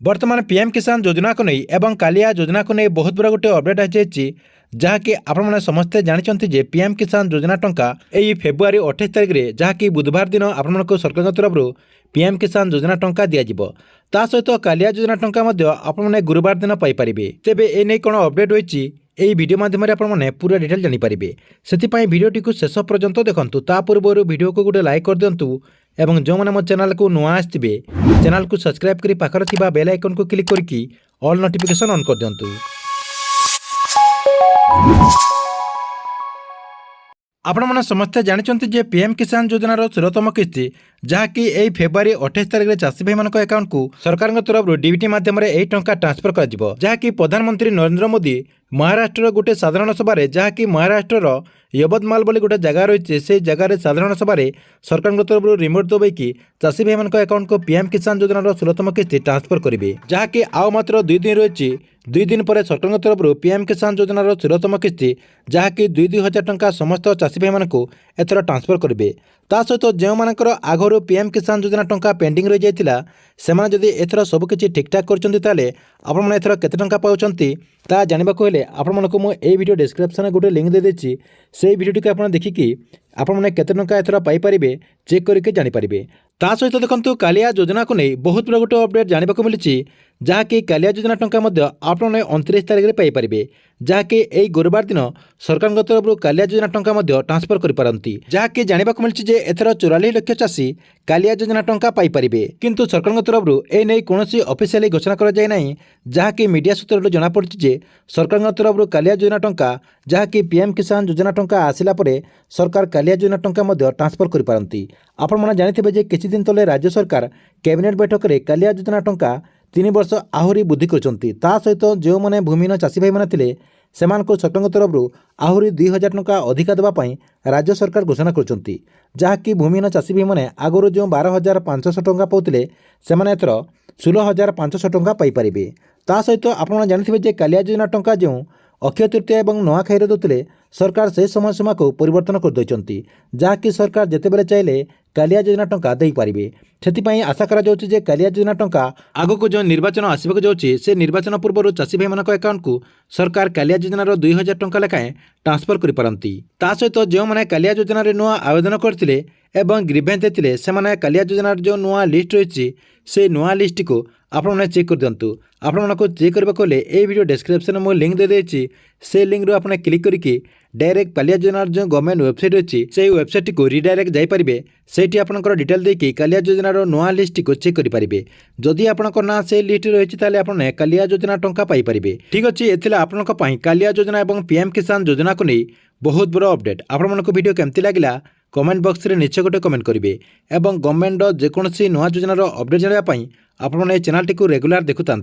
वर्तमान पीएम किसान योजना को नहीं एवं कालिया योजना को नहीं बहुत बड़ा गोटे अपडेट आसी जहाँकि आपने समस्ते जानते जे पीएम किसान योजना टंका यही फेब्रुआरी 28 तारिख में जहाँकि बुधवार दिन आपको सरकार तरफ पीएम किसान योजना टंका दिज्व ता सहित कालिया योजना टंका आपने गुरुवार दिन पाइपर तेबे एने कौन अपडेट होती यही वीडियो माध्यम आपने पूरा डिटेल जानीपारे से भिडियोटी को शेष पर्यंत देखूँ ता पूर्व वीडियो को गोटे लाइक कर दिंतु एवं जो मैंने मो चैनल को नुआ आसवे चैनल को सब्सक्राइब कर पाखर थिबा बेल आइकन को क्लिक करके ऑल नोटिफिकेशन ऑन कर दिंतु। आपण मैंने समस्ते जानते जे पीएम किसान योजनार 16तम किस्ती जहाँकि यही फेब्रुआरी 28 तारिख में चाषी भाई मान अकाउंट को सरकार तरफ डीबीटी माध्यम टंका ट्रांसफर कर जहाँकि प्रधानमंत्री नरेंद्र मोदी महाराष्ट्र गोटे साधारण सभा जहाँकि महाराष्ट्र यवतमाल बोली गोटे जगह रही से जगह साधारण सभा सरकार तरफ रिमोट दबाई चाषी भाई मान अकाउंट को पीएम किसान योजनार 16तम किस्ती ट्रांसफर करेंगे जहाँकि आउ मात्र 2 दिन रही 2 दिन पर सरकार तरफ पीएम किसान योजनार 16तम किस्ती जहाँकि 2,000 टंका समस्त चाषी भाई मान एथर ट्रांसफर करेंगे ता सहित जो मानकर आगरू पीएम किसान योजना टंका पेंडिंग रही जाता से जदि एथर सबकि ठीक ठाक करते आपथर केते टंका पाउछंती ता जानवाक हेले आपको मुझे वीडियो डिस्क्रिप्शन गोटे लिंक दे देछि से वीडियोटी को आप देखिकी आपने केते टंका एथर पाइपर चेक करके जानीपारे। ता सहित देखो कालिया योजना को नहीं बहुत बड़ा गोटे अपडेट जानवाक मिली जहाँकि कालिया योजना टंका आपने 29 तारिख में पाइपर जहाँकि यही गुरुवार दिन सरकार तरफ कालिया योजना टंका ट्रांसफर करपारती जहाँकि जानवाक मिली एथर 44 लाख चाषी कालिया योजना टंका पाइपर किंतु सरकार तरफ ए नहीं कौन ऑफिशियली घोषणा कर जाए ना जहाँकि मीडिया सूत्र जमापड़ी सरकार तरफ कालिया योजना टंका जहाँकि पीएम किसान योजना टंका आसला सरकार कालिया योजना टंका ट्रांसफर करपारती। आपने जानते किसी दिन तले राज्य सरकार कैबिनेट बैठक में कालिया योजना टंका 3 वर्ष आहरी वृद्धि करछंती ता सहित जो मैंने भूमिहीन चाषी भाई मैंने थे सेमानको सरकार तरफ आहरी 2,000 टंका अधिका देवाई राज्य सरकार घोषणा करछंती जहाँकि भूमिहीन चाषी भाई मैंने आगुरी जो 12,500 टंका पाउथिले सेमाने एथर 16,500 टंका पाइपारे। ता सहित आपने जानते कालिया योजना टंका जो अक्षय तृतीया और नुआखाई देते सरकार से समय सीमा को परिवर्तन कर देइछंती जहाँकि सरकार जितेबाला चाहिए कालिया योजना टंका दे पारिबे से आशा करा जाउछि जे कालिया योजना टंका आगको जो निर्वाचन आसबाक जाउछि से निर्वाचन पूर्व चाषी भाई मानक अकाउंट को सरकार कालिया योजनार 2,000 टंका लेखाएं ट्रांसफर करपारती। ता सहित जो मैंने कालिया योजनार नुआ आवेदन करथिले एवं ग्रीवेंस देथिले सेमाने कालिया योजनार जो नुआ लिस्ट रही से नुआ लिस्ट को आपने चेक कर दिंतु। आपको चेक करने ये वीडियो डिस्क्रिप्शन में लिंक दे देछि से लिंक रू आपने क्लिक करके डायरेक्ट कालिया योजनार जो गवर्नमेंट वेबसाइट अच्छी से वेबसाइट को रिडायरेक्ट जापारे से आपंकर डिटेल देकी कालिया योजनार नुआ लिस्ट को चेक करेंगे जदि आपंकर ना से लिस्ट रही आपने कालिया योजना टंका पाइपर। ठीक अच्छे एथिले आपंक कालिया योजना और पीएम किसान योजना को नहीं बहुत बड़ा अपडेट आपको वीडियो केमती लगिला कमेंट बॉक्स रे निश्चय गोटे कमेंट करेंगे और गवर्नमेंट जेकोसी नुआ योजनार अपडेट जानापी आपने चैनल टी रेगुलर देखुता।